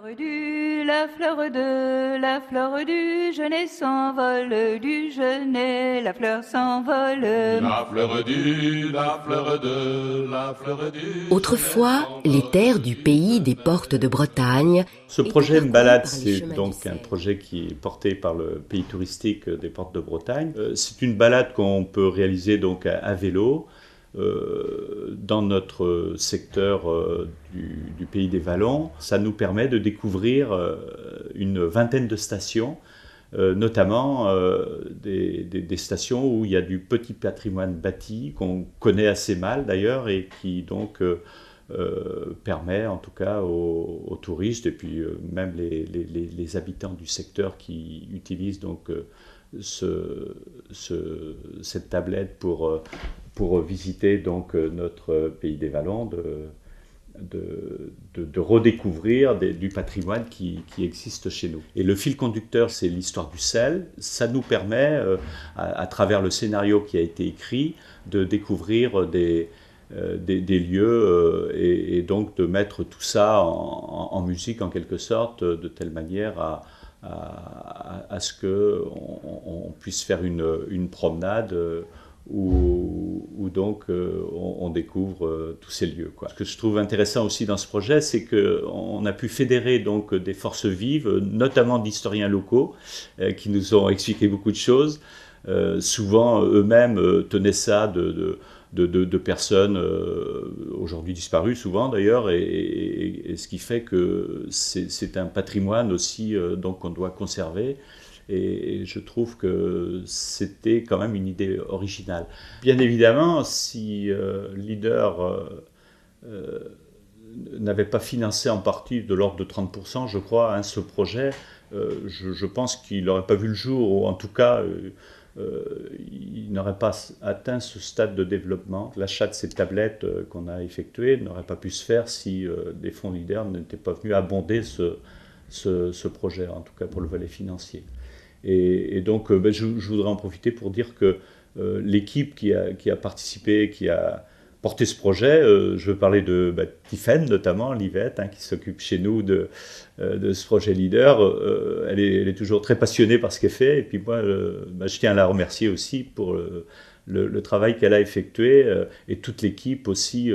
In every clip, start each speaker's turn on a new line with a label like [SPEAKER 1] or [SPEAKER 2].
[SPEAKER 1] La fleur du genêt s'envole, du genêt, la fleur s'envole.
[SPEAKER 2] La fleur du
[SPEAKER 3] Autrefois, les terres du pays des portes de Bretagne
[SPEAKER 4] Ce
[SPEAKER 3] étaient
[SPEAKER 4] projet
[SPEAKER 3] parcourues
[SPEAKER 4] M'Balade,
[SPEAKER 3] par les
[SPEAKER 4] c'est
[SPEAKER 3] chemins du
[SPEAKER 4] donc un
[SPEAKER 3] sel.
[SPEAKER 4] projet qui est porté par le pays touristique des Portes de Bretagne. C'est une balade qu'on peut réaliser donc à vélo dans notre secteur du pays des Vallons. Ça nous permet de découvrir une vingtaine de stations, notamment des stations où il y a du petit patrimoine bâti qu'on connaît assez mal d'ailleurs et qui donc permet en tout cas aux touristes et puis même les habitants du secteur qui utilisent donc cette tablette pour visiter donc notre pays des Vallons, de redécouvrir du patrimoine qui existe chez nous. Et le fil conducteur, c'est l'histoire du sel. Ça nous permet, à travers le scénario qui a été écrit, de découvrir des lieux et donc de mettre tout ça en musique en quelque sorte, de telle manière à ce qu'on puisse faire une promenade où donc on découvre tous ces lieux, quoi. Ce que je trouve intéressant aussi dans ce projet, c'est qu'on a pu fédérer donc des forces vives, notamment d'historiens locaux, qui nous ont expliqué beaucoup de choses. Souvent eux-mêmes tenaient ça de personnes aujourd'hui disparues souvent d'ailleurs, et ce qui fait que c'est un patrimoine aussi donc qu'on doit conserver. Et je trouve que c'était quand même une idée originale. Bien évidemment, si Leader n'avait pas financé en partie de l'ordre de 30%, je crois, hein, ce projet, je pense qu'il n'aurait pas vu le jour, ou en tout cas, il n'aurait pas atteint ce stade de développement. L'achat de ces tablettes qu'on a effectué n'aurait pas pu se faire si les fonds Leader n'étaient pas venus abonder ce projet, en tout cas pour le volet financier. Et donc, je voudrais en profiter pour dire que l'équipe qui a participé, qui a porté ce projet, je veux parler de Tiffaine notamment, Livette, hein, qui s'occupe chez nous de ce projet Leader. Elle est toujours très passionnée par ce qu'elle fait, et puis moi, je tiens à la remercier aussi pour le travail qu'elle a effectué, et toute l'équipe aussi,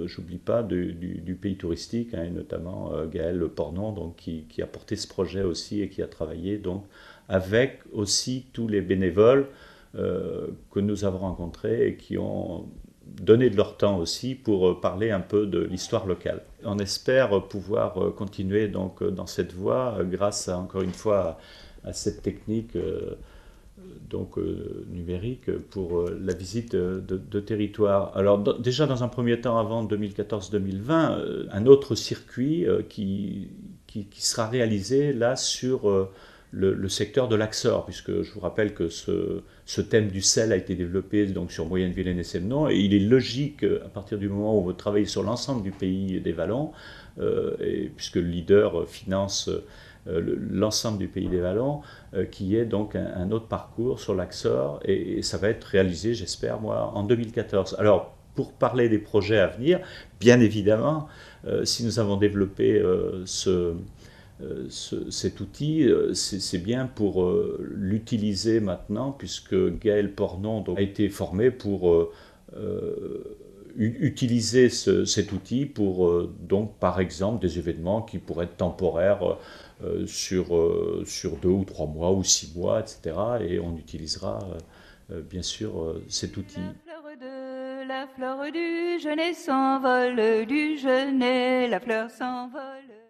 [SPEAKER 4] j'oublie pas, du pays touristique, hein, et notamment Gaël Pornon, donc, qui a porté ce projet aussi et qui a travaillé donc avec aussi tous les bénévoles que nous avons rencontrés et qui ont donné de leur temps aussi pour parler un peu de l'histoire locale. On espère pouvoir continuer donc dans cette voie grâce encore une fois à cette technique numérique pour la visite de territoire. Alors déjà dans un premier temps, avant 2014-2020, un autre circuit qui sera réalisé là sur le secteur de l'Axor, puisque je vous rappelle que ce thème du sel a été développé donc sur Moyenne-Vilaine et Semnon, et il est logique à partir du moment où vous travaillez sur l'ensemble du pays des Vallons, et puisque le Leader finance l'ensemble du pays des Vallons, qu'il y ait donc un autre parcours sur l'Axor, et ça va être réalisé, j'espère, moi, en 2014. Alors, pour parler des projets à venir, bien évidemment, si nous avons développé cet outil, c'est bien pour l'utiliser maintenant, puisque Gaël Pornon donc, a été formé pour utiliser cet outil pour, donc, par exemple, des événements qui pourraient être temporaires sur 2 ou 3 mois ou 6 mois, etc. Et on utilisera bien sûr cet outil.
[SPEAKER 1] La fleur du genêt s'envole, du genêt, la fleur s'envole.